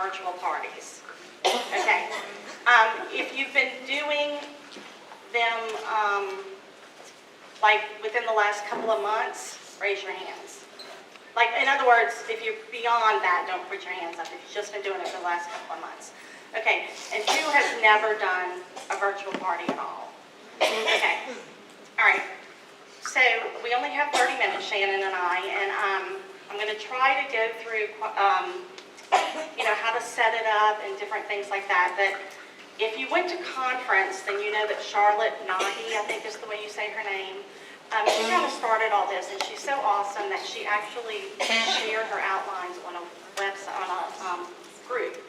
virtual parties. Okay. If you've been doing them like within the last couple of months, raise your hands. Like, in other words, if you're beyond that, don't put your hands up. If you've just been doing it for the last couple of months. Okay, and who has never done a virtual party at all? Okay, all right. So we only have 30 minutes, Shannon and I, and I'm going to try to go through, how to set it up and different things like that. But if you went to conference, then you know that Charlotte Nagy, I think is the way you say her name, she kind of started all this, and she's so awesome that she actually shared her outlines on a website, on a group.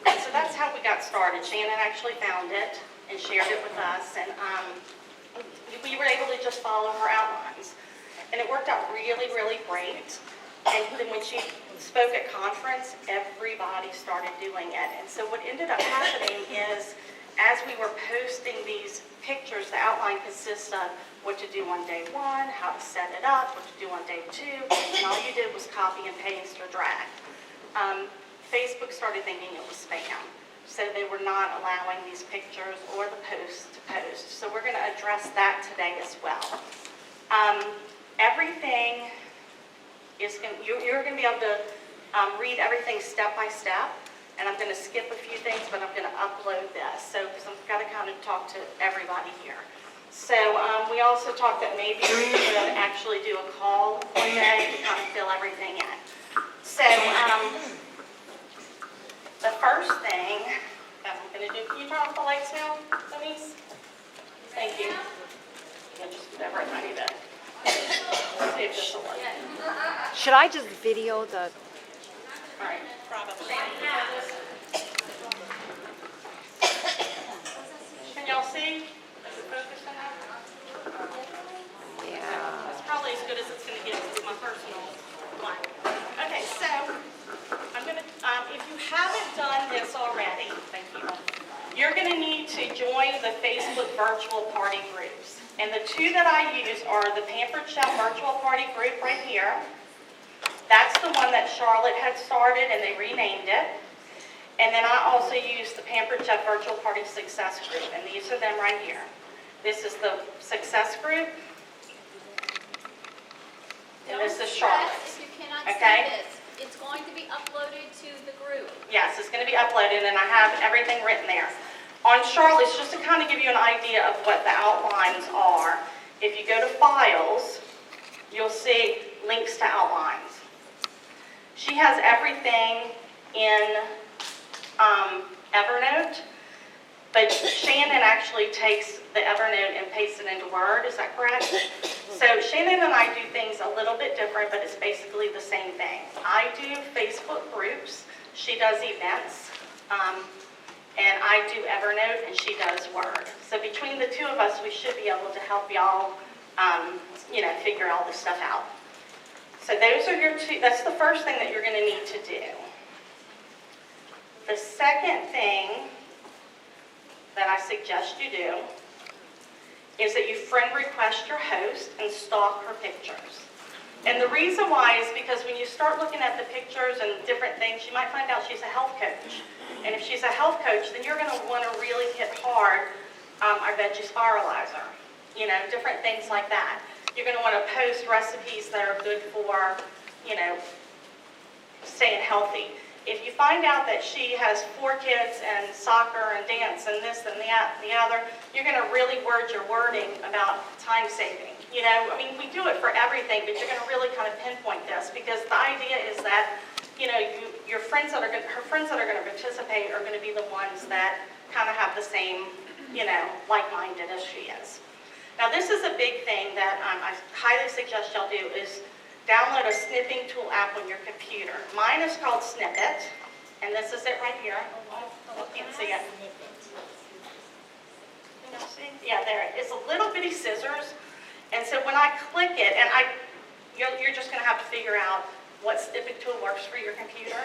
And so that's how we got started. Shannon actually found it and shared it with us, and we were able to just follow her outlines. And it worked out really, really great. And then when she spoke at conference, everybody started doing it. And so what ended up happening is, as we were posting these pictures, the outline consists of what to do on day one, how to set it up, what to do on day two, and all you did was copy and paste or drag. Facebook started thinking it was spam, so they were not allowing these pictures or the posts to post. So we're going to address that today as well. Everything is going. You're going to be able to read everything step by step, and I'm going to skip a few things, but I'm going to upload this. So because I've got to kind of talk to everybody here. So we also talked that maybe we could actually do a call one day to kind of fill everything in. So the first thing that I'm going to do, can you turn off the lights now, Denise? Thank you. Yeah, just whatever a tiny bit. Let's see if this will work. Should I just video the... All right, probably. Can y'all see? Is it focused enough? Yeah. That's probably as good as it's going to get with my personal one. Okay, so I'm going to, if you haven't done this already, thank you, you're going to need to join the Facebook virtual party groups. And the two that I use are the Pampered Chef virtual party group right here. That's the one that Charlotte had started and they renamed it. And then I also use the Pampered Chef virtual party success group, and these are them right here. This is the success group. And this is Charlotte's. If you cannot okay? see this, it's going to be uploaded to the group. Yes, it's going to be uploaded, and I have everything written there. On Charlotte's, just to kind of give you an idea of what the outlines are, if you go to Files, you'll see links to outlines. She has everything in Evernote, but Shannon actually takes the Evernote and pastes it into Word, is that correct? So Shannon and I do things a little bit different, but it's basically the same thing. I do Facebook groups, she does events, and I do Evernote and she does Word. So between the two of us, we should be able to help y'all, figure all this stuff out. So those are your two, that's the first thing that you're going to need to do. The second thing that I suggest you do is that you friend request your host and stalk her pictures. And the reason why is because when you start looking at the pictures and different things, you might find out she's a health coach. And if she's a health coach, then you're going to want to really hit hard our veggie spiralizer, different things like that. You're going to want to post recipes that are good for, staying healthy. If you find out that she has 4 kids and soccer and dance and this and the other, you're going to really word your wording about time saving. We do it for everything, but you're going to really kind of pinpoint this because the idea is that, your friends that are her friends that are going to participate are going to be the ones that kind of have the same, like-minded as she is. Now, this is a big thing that I highly suggest y'all do is download a snipping tool app on your computer. Mine is called Snippet, and this is it right here. You can't see it. Can you see? Yeah, there. It's a little bitty scissors, and so when I click it, and you're just going to have to figure out what snipping tool works for your computer.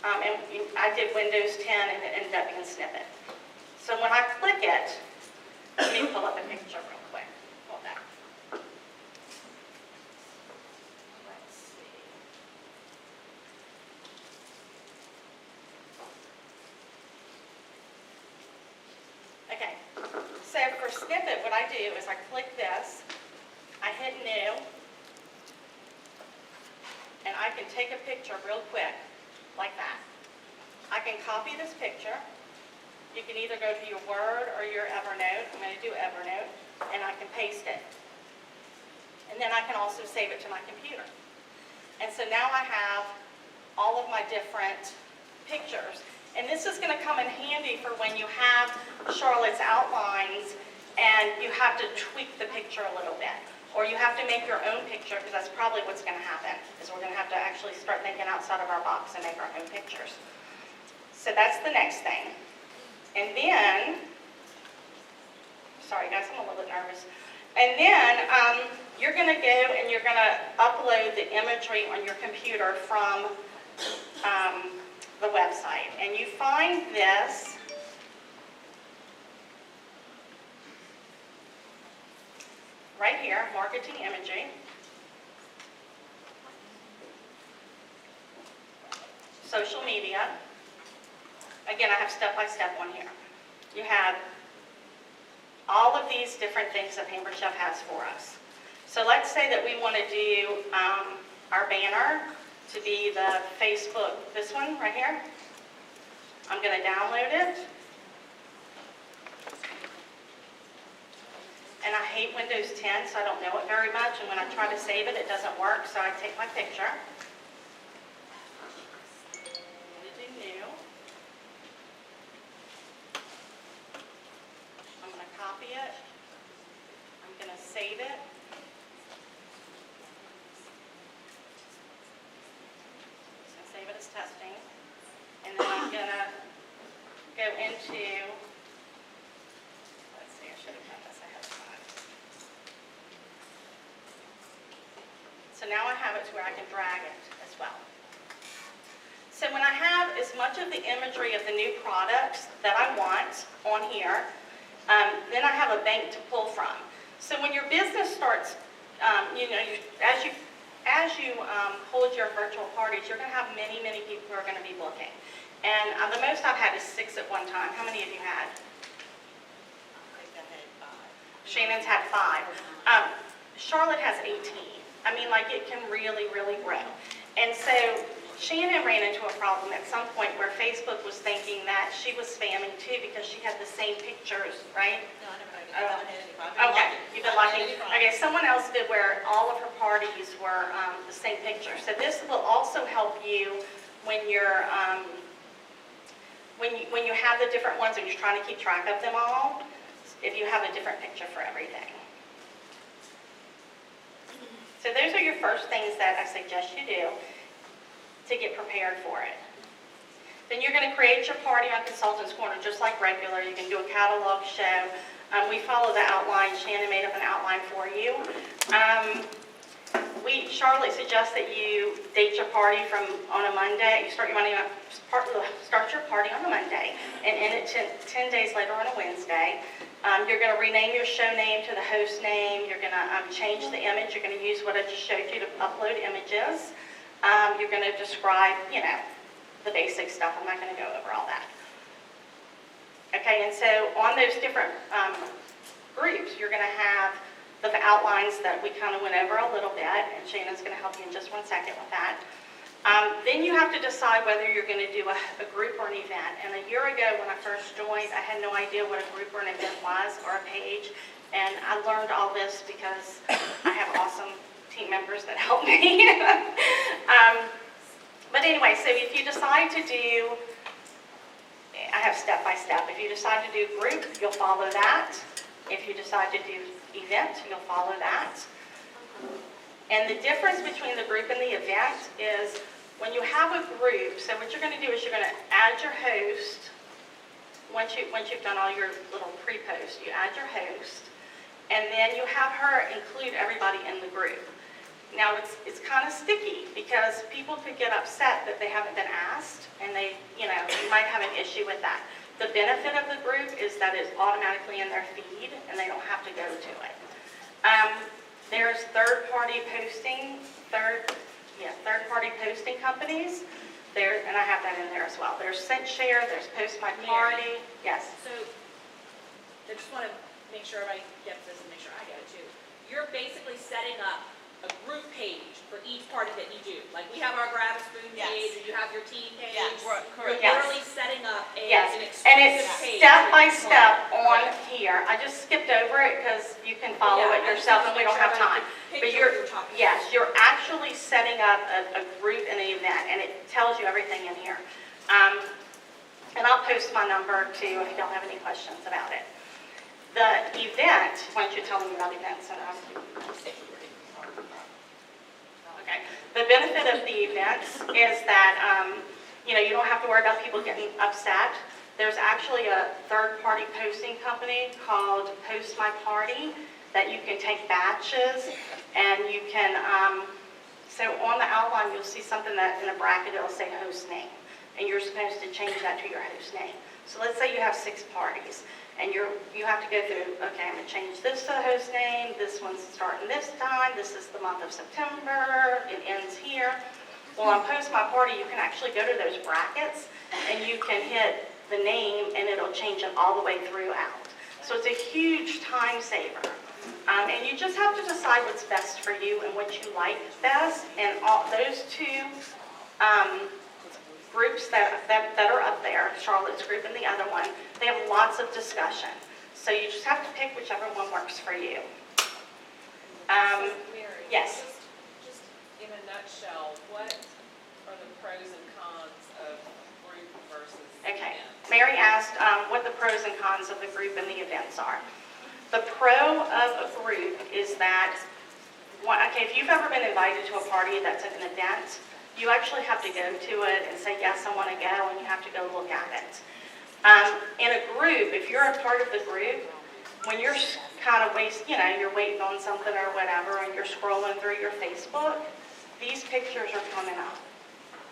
And I did Windows 10, and it ended up being Snippet. So when I click it, let me pull up a picture real quick. Hold that. Let's see. for Snippet, what I do is I click this, I hit new, and I can take a picture real quick, like that. I can copy this picture. You can either go to your Word or your Evernote. I'm going to do Evernote, and I can paste it. And then I can also save it to my computer. And so now I have all of my different pictures. And this is going to come in handy for when you have Charlotte's outlines and you have to tweak the picture a little bit. Or you have to make your own picture, because that's probably what's going to happen, is we're going to have to actually start thinking outside of our box and make our own pictures. So that's the next thing. And then, sorry guys, I'm a little bit nervous. And then you're going to go and you're going to upload the imagery on your computer from the website. And you find this right here, marketing imagery. Social media. Again, I have step-by-step one here. You have all of these different things that Pampered Chef has for us. So let's say that we want to do our banner to be the Facebook, this one right here. I'm going to download it. And I hate Windows 10, so I don't know it very much. And when I try to save it, it doesn't work. So I take my picture. Copy it. I'm going to save it. So save it as testing. And then I'm going to go into, let's see, I should have done this ahead of time. So now I have it to where I can drag it as well. So when I have as much of the imagery of the new products that I want on here, then I have a bank to pull from. So when your business starts, as you hold your virtual parties, you're going to have many, many people who are going to be booking. And the most I've had is 6 at one time. How many of you had? I think I had 5. Shannon's had 5. Charlotte has 18. I mean, like, it can really, really grow. And so Shannon ran into a problem at some point where Facebook was thinking that she was spamming too because she had the same pictures, right? No, I never had any problem. Okay, you've been lucky. Okay, someone else did where all of her parties were the same picture. So this will also help you when you're when you have the different ones and you're trying to keep track of them all. If you have a different picture for everything. So those are your first things that I suggest you do to get prepared for it. Then you're going to create your party on Consultant's Corner just like regular. You can do a catalog show. We follow the outline. Shannon made up an outline for you. Charlotte suggests that you date your party on a Monday. You start your party on a Monday and end it 10 days later on a Wednesday. You're going to rename your show name to the host name. You're going to change the image. You're going to use what I just showed you to upload images. You're going to describe, the basic stuff. I'm not going to go over all that. Okay, and so on those different groups, you're going to have the outlines that we kind of went over a little bit, and Shannon's going to help you in just one second with that. Then you have to decide whether you're going to do a group or an event. And a year ago when I first joined, I had no idea what a group or an event was or a page. And I learned all this because I have awesome team members that help me. But anyway, so if you decide to do, I have step by step. If you decide to do group, you'll follow that. If you decide to do event, you'll follow that. And the difference between the group and the event is when you have a group, so what you're going to do is you're going to add your host. Once you've done all your little pre-post, you add your host, and then you have her include everybody in the group. Now it's kind of sticky because people could get upset that they haven't been asked, and you might have an issue with that. The benefit of the group is that it's automatically in their feed, and they don't have to go to it. There's third-party posting companies. And I have that in there as well. There's ScentShare, there's Post My Party. Yes. So I just want to make sure everybody gets this and make sure I get it too. You're basically setting up a group page for each party that you do. Like we have our Grab a Spoon Yes. page, or you have your team page. Yes. You're Yes. literally setting up Yes, an and it's exclusive page. step for by each step party. on here. I just skipped over it because you can follow Yeah, it I just yourself and wanted to we make don't sure have everybody time. could But picture what you're talking about. yes, you're actually setting up a group and an event, and it tells you everything in here. And I'll post my number too if you don't have any questions about it. The event, why don't you tell me about events? Okay. The benefit of the events is that, you don't have to worry about people getting upset. There's actually a third-party posting company called Post My Party that you can take batches and you can, so on the outline you'll see something that in a bracket it'll say host name, and you're supposed to change that to your host name. So let's say you have 6 parties. And you have to go through, okay, I'm going to change this to the host name, this one's starting this time, this is the month of September, it ends here. Well, on Post My Party, you can actually go to those brackets, and you can hit the name, and it'll change it all the way throughout. So it's a huge time saver. And you just have to decide what's best for you and what you like best, and all those 2 groups that are up there, Charlotte's group and the other one, they have lots of discussion. So you just have to pick whichever one works for you. So, Mary, Yes. just in a nutshell, what are the pros and cons of group versus Okay. event? Mary asked what the pros and cons of the group and the events are. The pro of a group is that, if you've ever been invited to a party that's an event, you actually have to go to it and say, yes, I want to go, and you have to go look at it. In a group, if you're a part of the group, when you're kind of you're waiting on something or whatever, and you're scrolling through your Facebook, these pictures are coming up.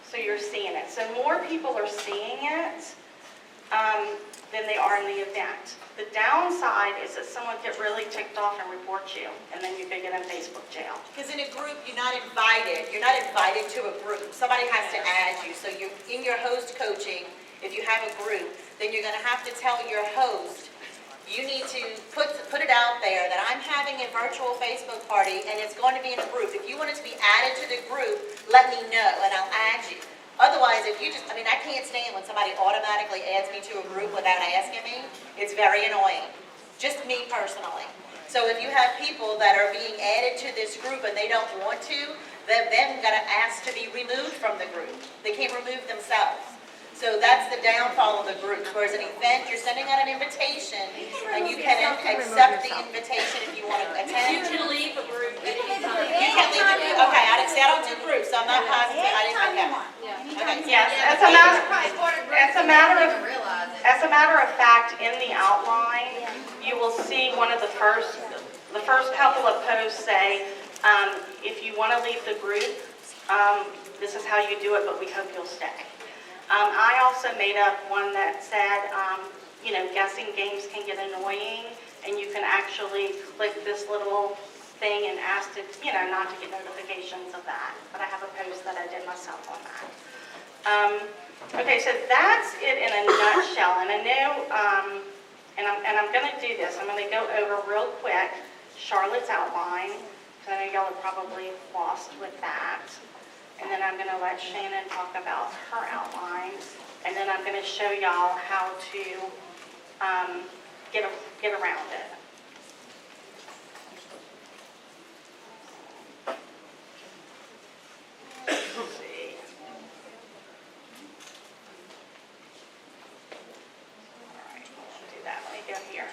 So you're seeing it. So more people are seeing it than they are in the event. The downside is that someone could really ticked off and report you, and then you could get in Facebook jail. Because in a group, you're not invited to a group. Somebody has to add you. So you're in your host coaching, if you have a group, then you're gonna have to tell your host, you need to put it out there that I'm having a virtual Facebook party and it's going to be in a group. If you want it to be added to the group, let me know and I'll add you. Otherwise, if you I can't stand when somebody automatically adds me to a group without asking me. It's very annoying. Just me personally. So if you have people that are being added to this group and they don't want to, they're then going to ask to be removed from the group. They can't remove themselves. So that's the downfall of the groups. Whereas an event, you're sending out an invitation and you can accept the invitation if you want to attend. You can leave a group at any time. You can leave the group. Okay, I don't do groups, so I'm not positive. I didn't know that. Okay. Yes, as a matter of fact, in the outline, you will see one of the first couple of posts say, if you want to leave the group, this is how you do it, but we hope you'll stay. I also made up one that said, guessing games can get annoying, and you can actually click this little thing and ask to, not to get notifications of that. But I have a post that I did myself on that. Okay, so that's it in a nutshell. And I know, and I'm going to do this. I'm going to go over real quick Charlotte's outline, because I know y'all are probably lost with that. And then I'm going to let Shannon talk about her outline. And then I'm going to show y'all how to get around it. Let's see. All right, we'll do that. Let me go here.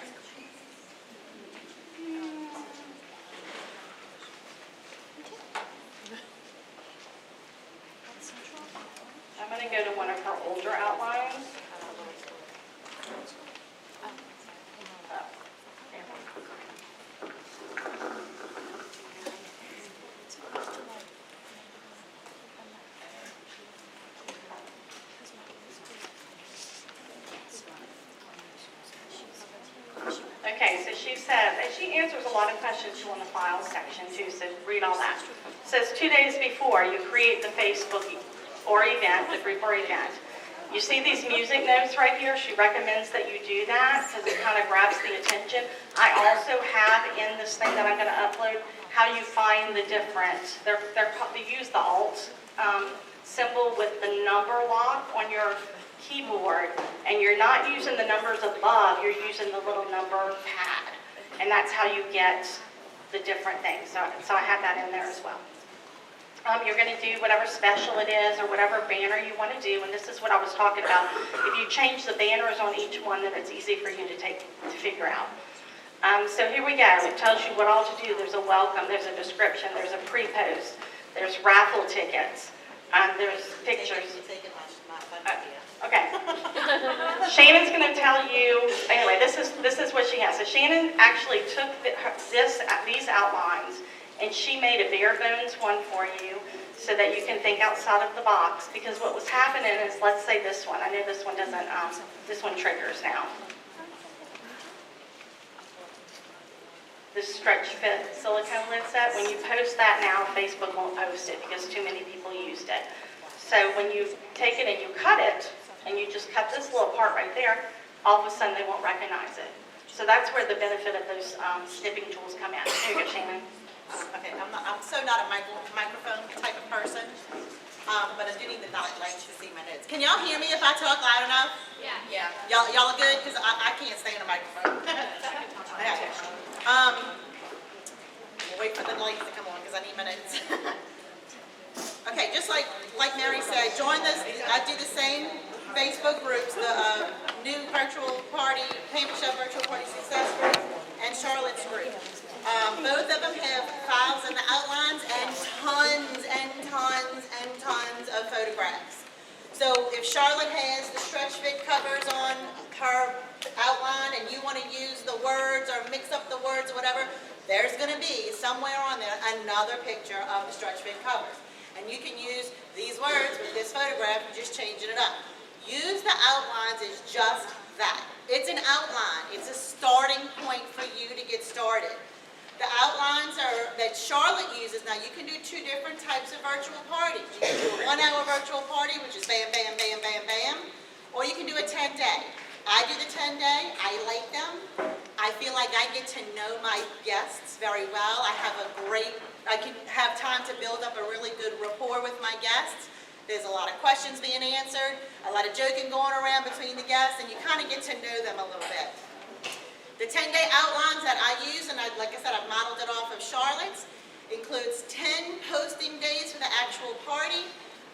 I'm going to go to one of her older outlines. Okay, so she says, and she answers a lot of questions too on the files section too, so read all that. It says 2 days before you create the Facebook or event, the group or event, You see these music notes right here? She recommends that you do that because it kind of grabs the attention. I also have in this thing that I'm going to upload how you find the different, they use the Alt symbol with the number lock on your keyboard, and you're not using the numbers above, you're using the little number pad. And that's how you get the different things. So I have that in there as well. You're going to do whatever special it is or whatever banner you want to do, and this is what I was talking about. If you change the banners on each one, then it's easy for you to figure out. So here we go. It tells you what all to do. There's a welcome, there's a description, there's a pre-post, there's raffle tickets, there's pictures. You're taking my fun idea. Okay. Shannon's going to tell you, anyway, this is what she has. So Shannon actually took these outlines, and she made a bare bones one for you so that you can think outside of the box. Because what was happening is, let's say this one. I know this one doesn't, this one triggers now. This stretch fit silicone lid set, when you post that now, Facebook won't post it because too many people used it. So when you take it and you cut it, and you just cut this little part right there, all of a sudden they won't recognize it. So that's where the benefit of those snipping tools come in. Here you go, Shannon. Okay, I'm so not a microphone type of person, but I do need the light to see my notes. Can y'all hear me if I talk loud enough? Yeah. Y'all are good? Because I can't stand a microphone. Okay. We'll wait for the lights to come on because I need my notes. Okay, just like Mary said, join this. I do the same Facebook groups, the new virtual party, Pamper Chef virtual party success group, and Charlotte's group. Both of them have files and the outlines and tons of photographs. So if Charlotte has the stretch fit covers on her outline and you want to use the words or mix up the words or whatever, there's going to be somewhere on there another picture of the stretch fit covers. And you can use these words with this photograph, just changing it up. Use the outlines as just that. It's an outline. It's a starting point for you to get started. The outlines that Charlotte uses, now you can do two different types of virtual parties. You can do a 1 hour virtual party, which is bam, bam, bam, bam, bam, or you can do a 10-day. I do the 10-day, I like them. I feel like I get to know my guests very well. I can have time to build up a really good rapport with my guests. There's a lot of questions being answered, a lot of joking going around between the guests, and you kind of get to know them a little bit. The 10-day outlines that I use, and like I said, I've modeled it off of Charlotte's, includes 10 posting days for the actual party,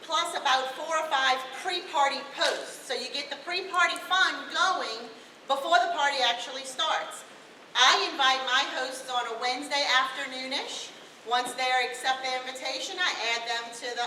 plus about 4 or 5 pre-party posts. So you get the pre-party fun going before the party actually starts. I invite my hosts on a Wednesday afternoonish. Once they accept the invitation, I add them to the,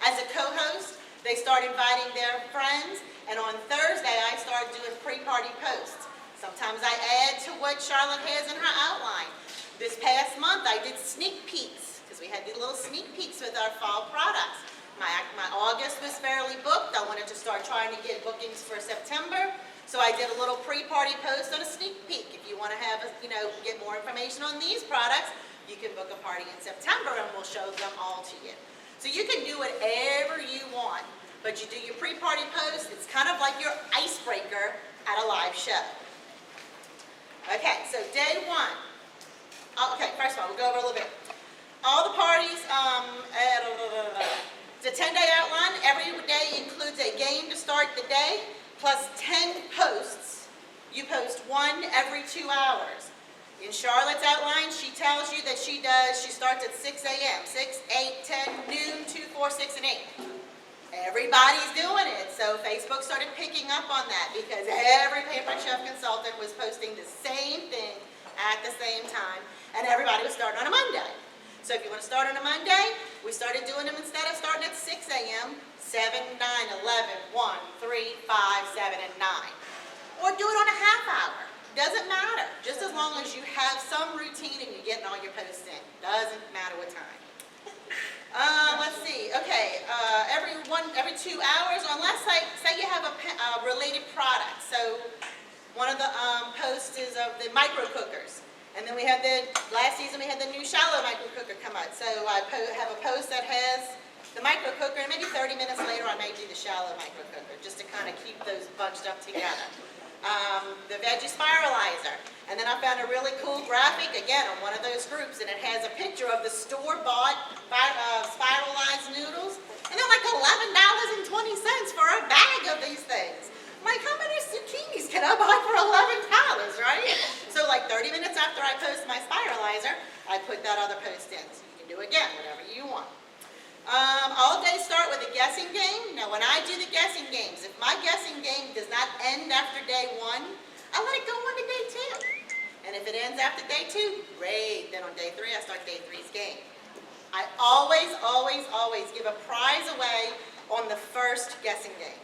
as a co-host. They start inviting their friends, and on Thursday, I start doing pre-party posts. Sometimes I add to what Charlotte has in her outline. This past month, I did sneak peeks, because we had the little sneak peeks with our fall products. My August was fairly booked. I wanted to start trying to get bookings for September, so I did a little pre-party post on a sneak peek. If you want to have, get more information on these products, you can book a party in September, and we'll show them all to you. So you can do whatever you want, but you do your pre-party post. It's kind of like your icebreaker at a live show. Okay, so day one. Okay, first of all, we'll go over a little bit. All the parties, the 10-day outline, every day includes a game to start the day, plus 10 posts. You post one every 2 hours. In Charlotte's outline, she tells you that she starts at 6 a.m., 6, 8, 10, noon, 2, 4, 6, and 8. Everybody's doing it, so Facebook started picking up on that because every Pampered Chef consultant was posting the same thing at the same time, and everybody was starting on a Monday. So if you want to start on a Monday, we started doing them instead of starting at 6 a.m., 7, 9, 11, 1, 3, 5, 7, and 9. Or do it on a half hour. Doesn't matter. Just as long as you have some routine and you're getting all your posts in. Doesn't matter what time. Let's see. Okay, every 2 hours, unless say you have a related product. So one of the posts is of the micro cookers, and then we had last season we had the new shallow micro cooker come out. So I have a post that has the micro cooker, and maybe 30 minutes later I may do the shallow micro cooker, just to kind of keep those bunched up together. The veggie spiralizer, and then I found a really cool graphic, again, on one of those groups, and it has a picture of the store-bought spiralized noodles, and they're like $11.20 for a bag of these things. I'm like, how many zucchinis can I buy for $11, right? So like 30 minutes after I post my spiralizer, I put that other post in. So you can do again, whatever you want. All days start with a guessing game. Now when I do the guessing games, if my guessing game does not end after day 1, I let it go on to day 2. And if it ends after day 2, great. Then on day 3, I start day 3's game. I always, always, always give a prize away on the first guessing game.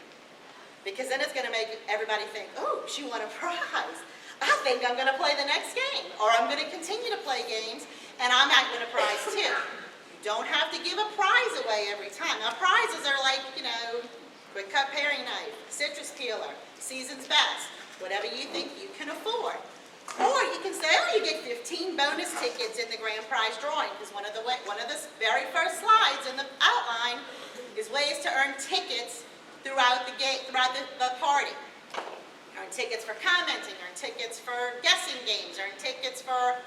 Because then it's going to make everybody think, oh, she won a prize. I think I'm going to play the next game. Or I'm going to continue to play games, and I might win a prize too. You don't have to give a prize away every time. Now, prizes are like, quick cut paring knife, citrus peeler, season's best, whatever you think you can afford. Or you can say, oh, you get 15 bonus tickets in the grand prize drawing, because one of the very first slides in the outline is ways to earn tickets throughout the party. Earn tickets for commenting, earn tickets for guessing games, earn tickets for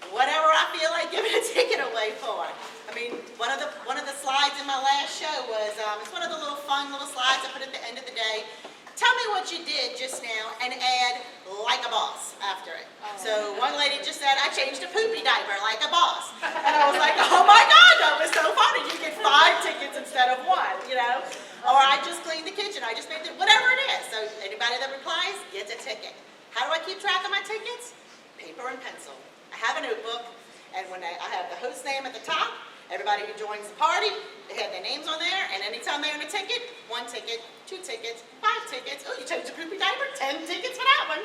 whatever I feel like giving a ticket away for. I mean, one of the slides in my last show was, it's one of the fun little slides I put at the end of the day. Tell me what you did just now and add like a boss after it. So one lady just said, I changed a poopy diaper like a boss. And I was like, oh my God, that was so funny. You get 5 tickets instead of 1, Or I just cleaned the kitchen, I just made it, whatever it is. So anybody that replies gets a ticket. How do I keep track of my tickets? Paper and pencil. I have a notebook, and when I have the host name at the top, everybody who joins the party, they have their names on there, and anytime they earn a ticket, 1 ticket, 2 tickets, 5 tickets. Oh, you changed a poopy diaper, 10 tickets for that one.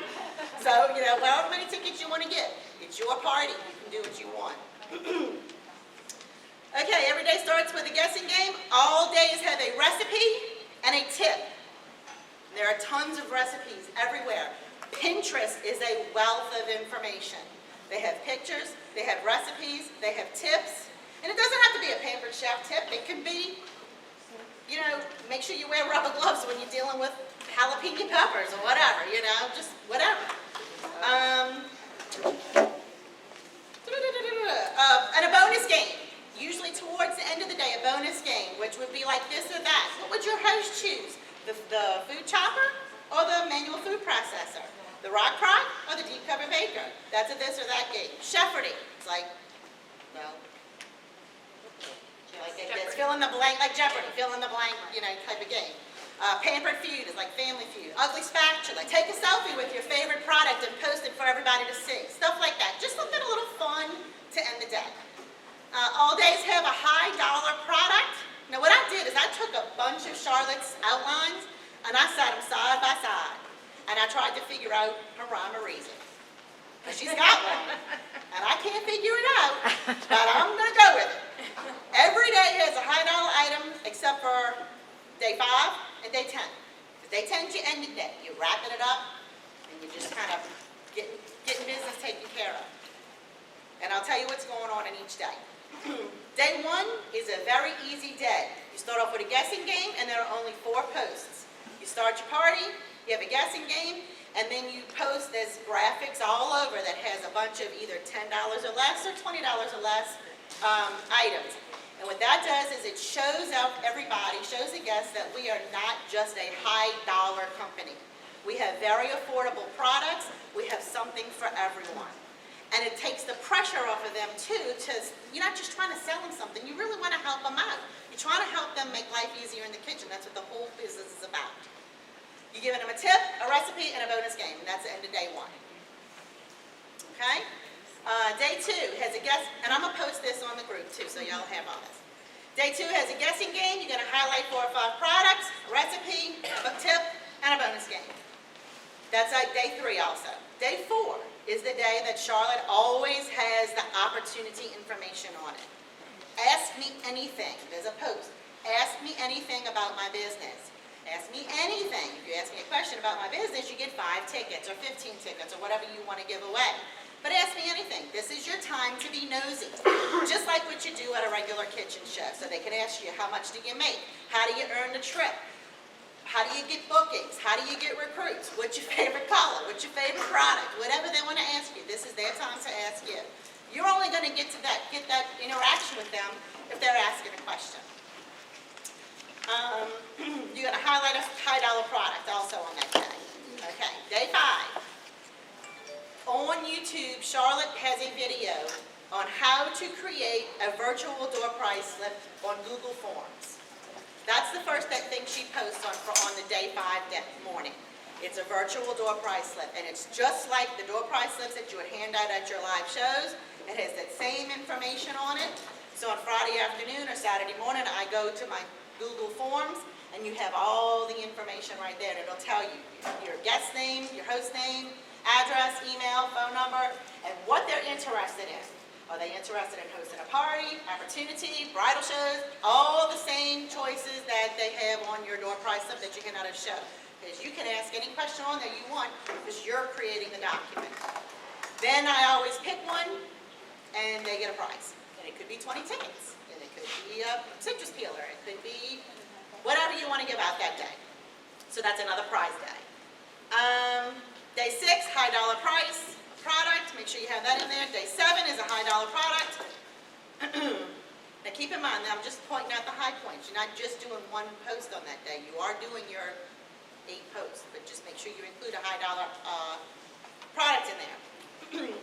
So, however many tickets you want to get. It's your party, you can do what you want. Okay, every day starts with a guessing game. All days have a recipe and a tip. There are tons of recipes everywhere. Pinterest is a wealth of information. They have pictures, they have recipes, they have tips. And it doesn't have to be a Pampered Chef tip. It can be, make sure you wear rubber gloves when you're dealing with jalapeno peppers or whatever, just whatever. And a bonus game. Usually towards the end of the day, a bonus game, which would be like this or that. What would your host choose? The food chopper or the manual food processor? The rock crock or the deep cover baker? That's a this or that game. Jeopardy. It's like, it's fill in the blank, like Jeopardy, fill in the blank, type of game. Pampered Feud is like Family Feud. Ugly Spatula. Take a selfie with your favorite product and post it for everybody to see. Stuff like that. Just something a little fun to end the day. All days have a high dollar product. Now what I did is I took a bunch of Charlotte's outlines and I sat them side by side. And I tried to figure out her rhyme or reason. Because she's got one. And I can't figure it out, but I'm going to go with it. Every day has a high dollar item except for day 5 and day 10. Day 10 is your ending day. You're wrapping it up and you're just kind of getting business taken care of. And I'll tell you what's going on in each day. Day 1 is a very easy day. You start off with a guessing game and there are only 4 posts. You start your party, you have a guessing game, and then you post this graphics all over that has a bunch of either $10 or less or $20 or less items. And what that does is it shows out everybody, shows the guests that we are not just a high dollar company. We have very affordable products. We have something for everyone. And it takes the pressure off of them too, you're not just trying to sell them something, you really want to help them out. You're trying to help them make life easier in the kitchen. That's what the whole business is about. You're giving them a tip, a recipe, and a bonus game, and that's the end of day 1. Okay? Day 2 has a guess, and I'm going to post this on the group too, so y'all have all this. Day 2 has a guessing game. You're going to highlight 4 or 5 products, a recipe, a tip, and a bonus game. That's like day 3 also. Day 4 is the day that Charlotte always has the opportunity information on it. Ask me anything. There's a post. Ask me anything about my business. Ask me anything. If you ask me a question about my business, you get 5 tickets or 15 tickets or whatever you want to give away. But ask me anything. This is your time to be nosy. Just like what you do at a regular kitchen show. So they can ask you, how much do you make? How do you earn the trip? How do you get bookings? How do you get recruits? What's your favorite color? What's your favorite product? Whatever they want to ask you, this is their time to ask you. You're only going to get that interaction with them if they're asking a question. You're going to highlight a high dollar product also on that day. Okay, day 5. On YouTube, Charlotte has a video on how to create a virtual door price slip on Google Forms. That's the first thing she posts on the day 5 morning. It's a virtual door price slip, and it's just like the door price slips that you would hand out at your live shows. It has that same information on it. So on Friday afternoon or Saturday morning, I go to my Google Forms, and you have all the information right there. It'll tell you your guest name, your host name, address, email, phone number, and what they're interested in. Are they interested in hosting a party, opportunity, bridal shows? All the same choices that they have on your door price slip that you can out of show. Because you can ask any question on there you want because you're creating the document. Then I always pick one and they get a prize. And it could be 20 tickets. And it could be a citrus peeler. It could be whatever you want to give out that day. So that's another prize day. Day 6, high dollar price. Product, make sure you have that in there. Day 7 is a high dollar product. Now keep in mind that I'm just pointing out the high points. You're not just doing one post on that day. You are doing your 8 posts, but just make sure you include a high dollar product in there.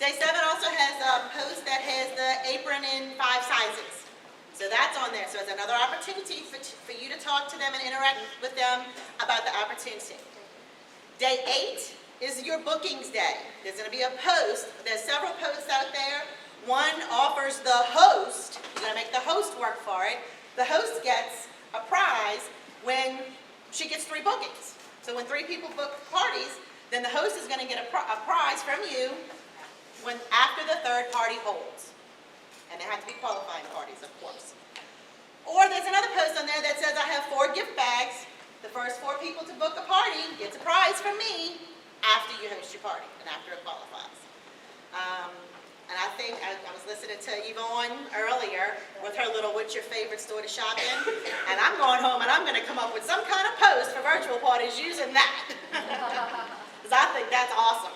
Day 7 also has a post that has the apron in 5 sizes. So that's on there. So it's another opportunity for you to talk to them and interact with them about the opportunity. Day 8 is your bookings day. There's going to be a post. There's several posts out there. One offers the host. You're going to make the host work for it. The host gets a prize when she gets 3 bookings. So when 3 people book parties, then the host is going to get a prize from you after the 3rd party holds. And they have to be qualifying parties, of course. Or there's another post on there that says I have 4 gift bags. The first 4 people to book a party gets a prize from me after you host your party and after it qualifies. And I think I was listening to Yvonne earlier with her little what's your favorite store to shop in, and I'm going home and I'm going to come up with some kind of post for virtual parties using that. Because I think that's awesome.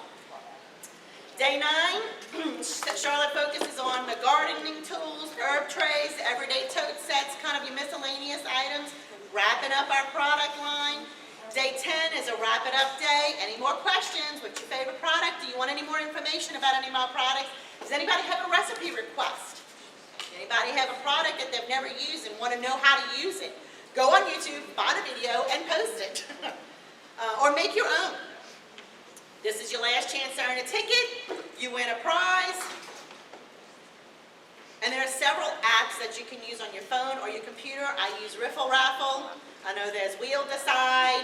Day 9, Charlotte focuses on the gardening tools, herb trays, everyday tote sets, kind of your miscellaneous items, wrapping up our product line. Day 10 is a wrap it up day. Any more questions? What's your favorite product? Do you want any more information about any of our products? Does anybody have a recipe request? Anybody have a product that they've never used and want to know how to use it? Go on YouTube, find a video, and post it. Or make your own. This is your last chance to earn a ticket. You win a prize. And there are several apps that you can use on your phone or your computer. I use Riffle Raffle. I know there's Wheel Decide.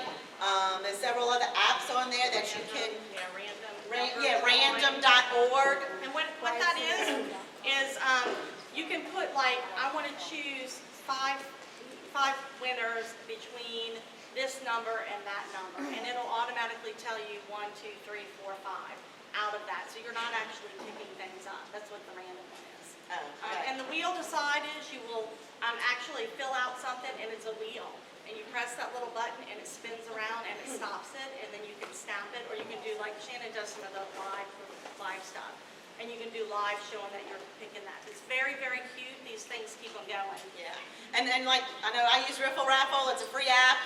There's several other apps on there that you can. Random.org. And what that is you can put like, I want to choose five winners between this number and that number, and it'll automatically tell you 1, 2, 3, 4, 5 out of that. So you're not actually picking things up. That's what the random one is. Oh, okay. And the wheel decide is you will actually fill out something, and it's a wheel. And you press that little button, and it spins around, and it stops it, and then you can snap it, or you can do like Shannon does some of the live stuff. And you can do live showing that you're picking that. It's very, very cute. These things keep on going. Yeah. And like, I know I use Riffle Raffle. It's a free app.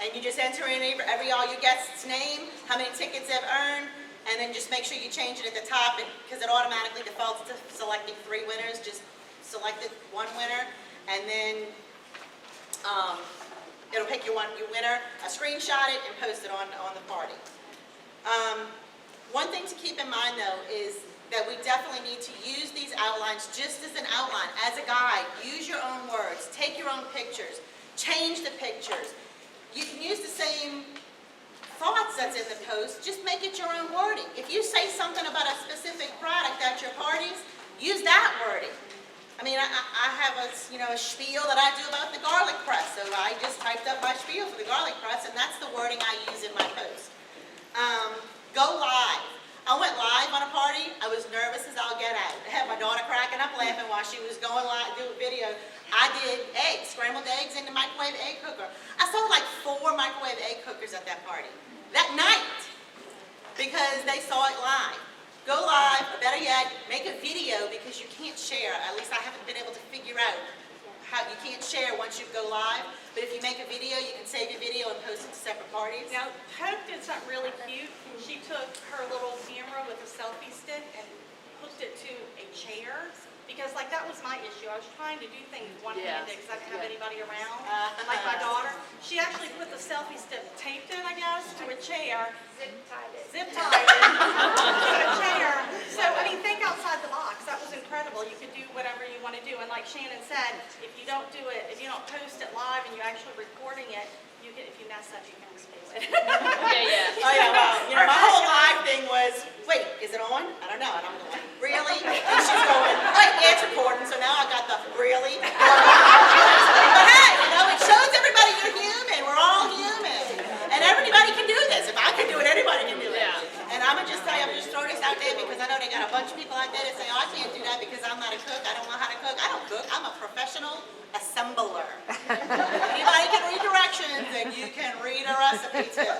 And you just enter in all your guests' name, how many tickets they've earned, and then just make sure you change it at the top because it automatically defaults to selecting 3 winners. Just selected 1 winner, and then it'll pick your winner, screenshot it, and post it on the party. One thing to keep in mind, though, is that we definitely need to use these outlines just as an outline, as a guide. Use your own words. Take your own pictures. Change the pictures. You can use the same thoughts that's in the post, just make it your own wording. If you say something about a specific product at your parties, use that wording. I mean, I have a spiel that I do about the garlic press, so I just typed up my spiel for the garlic press, and that's the wording I use in my post. Go live. I went live on a party. I was nervous as all get out. I had my daughter cracking up laughing while she was going live, doing video. I did eggs, scrambled eggs in the microwave egg cooker. I sold like 4 microwave egg cookers at that party that night because they saw it live. Go live, or better yet, make a video because you can't share. At least I haven't been able to figure out how you can't share once you go live. But if you make a video, you can save your video and post it to separate parties. Now, Hope did something really cute. She took her little camera with a selfie stick and hooked it to a chair. Because like that was my issue. I was trying to do things one-handed because I didn't have anybody around. Like my daughter. She actually put the selfie stick, taped it, I guess, to a chair. Zip tied it to a chair. So, I mean, think outside the box. That was incredible. You could do whatever you want to do. And like Shannon said, if you don't do it, if you don't post it live and you're actually recording it, you get, if you mess up, you can redo it. Oh yeah, well, you know, my whole live thing was, wait, is it on? I don't know. And I'm going, really? And she's going, wait, it's recording. So now I got the really. But hey, you know, it shows everybody you're human. We're all human. And everybody can do this. If I can do it, anybody can do it. And I'm going to just tell you, I'm just throwing this out there because I know they got a bunch of people out there that say, oh, I can't do that because I'm not a cook. I don't know how to cook. I don't cook. I'm a professional assembler. Anybody can read directions and you can read a recipe too.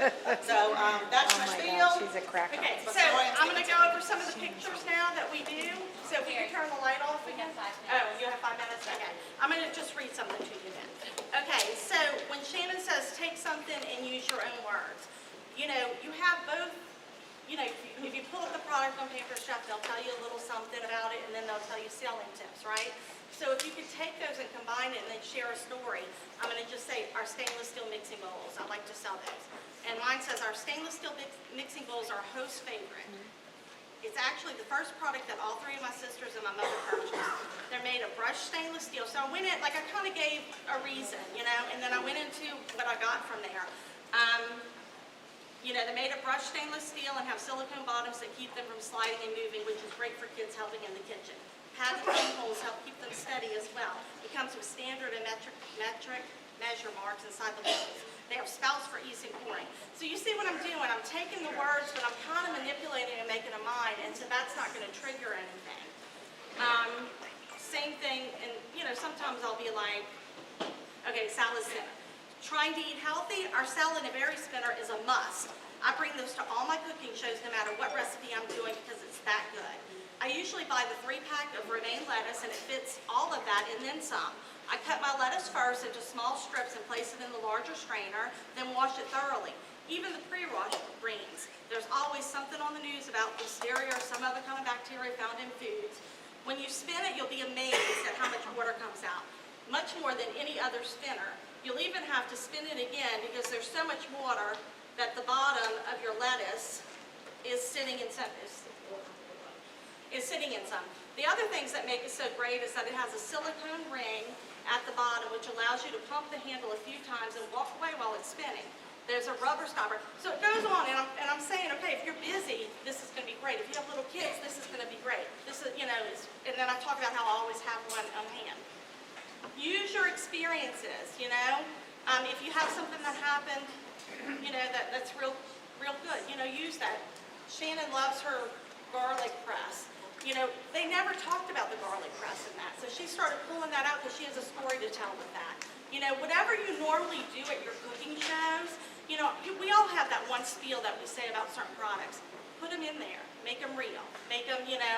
So that's my spiel. She's a cracker. Okay, so I'm going to go over some of the pictures now that we do. So if we can turn the light off again. Oh, you have 5 minutes? Okay. I'm going to just read something to you then. Okay, so when Shannon says take something and use your own words, you know, you have both, you know, if you pull up the product on Paper Chef, they'll tell you a little something about it and then they'll tell you selling tips, right? So if you could take those and combine it and then share a story, I'm going to just say our stainless steel mixing bowls. I like to sell those. And mine says our stainless steel mixing bowls are a host's favorite. It's actually the first product that all 3 of my sisters and my mother purchased. They're made of brushed stainless steel. So I went in, like I kind of gave a reason, you know, and then I went into what I got from there. You know, they're made of brushed stainless steel and have silicone bottoms that keep them from sliding and moving, which is great for kids helping in the kitchen. Padded holes help keep them steady as well. It comes with standard and metric measure marks inside the bowls. They have spouts for ease and pouring. So you see what I'm doing? I'm taking the words, but I'm kind of manipulating and making them mine, and so that's not going to trigger anything. Same thing, and you know, sometimes I'll be like, okay, salad center. Trying to eat healthy, our salad and berry spinner is a must. I bring those to all my cooking shows no matter what recipe I'm doing because it's that good. I usually buy the 3-pack of romaine lettuce and it fits all of that and then some. I cut my lettuce first into small strips and place it in the larger strainer, then wash it thoroughly. Even the pre-washed greens. There's always something on the news about listeria or some other kind of bacteria found in foods. When you spin it, you'll be amazed at how much water comes out. Much more than any other spinner. You'll even have to spin it again because there's so much water that the bottom of your lettuce is sitting in some. The other things that make it so great is that it has a silicone ring at the bottom which allows you to pump the handle a few times and walk away while it's spinning. There's a rubber stopper. So it goes on, and I'm saying, okay, if you're busy, this is going to be great. If you have little kids, this is going to be great. This is, you know, and then I talk about how I always have one on hand. Use your experiences, you know. If you have something that happened, you know, that's real good, you know, use that. Shannon loves her garlic press. You know, they never talked about the garlic press in that, so she started pulling that out because she has a story to tell with that. You know, whatever you normally do at your cooking shows, you know, we all have that one spiel that we say about certain products. Put them in there. Make them real. Make them, you know,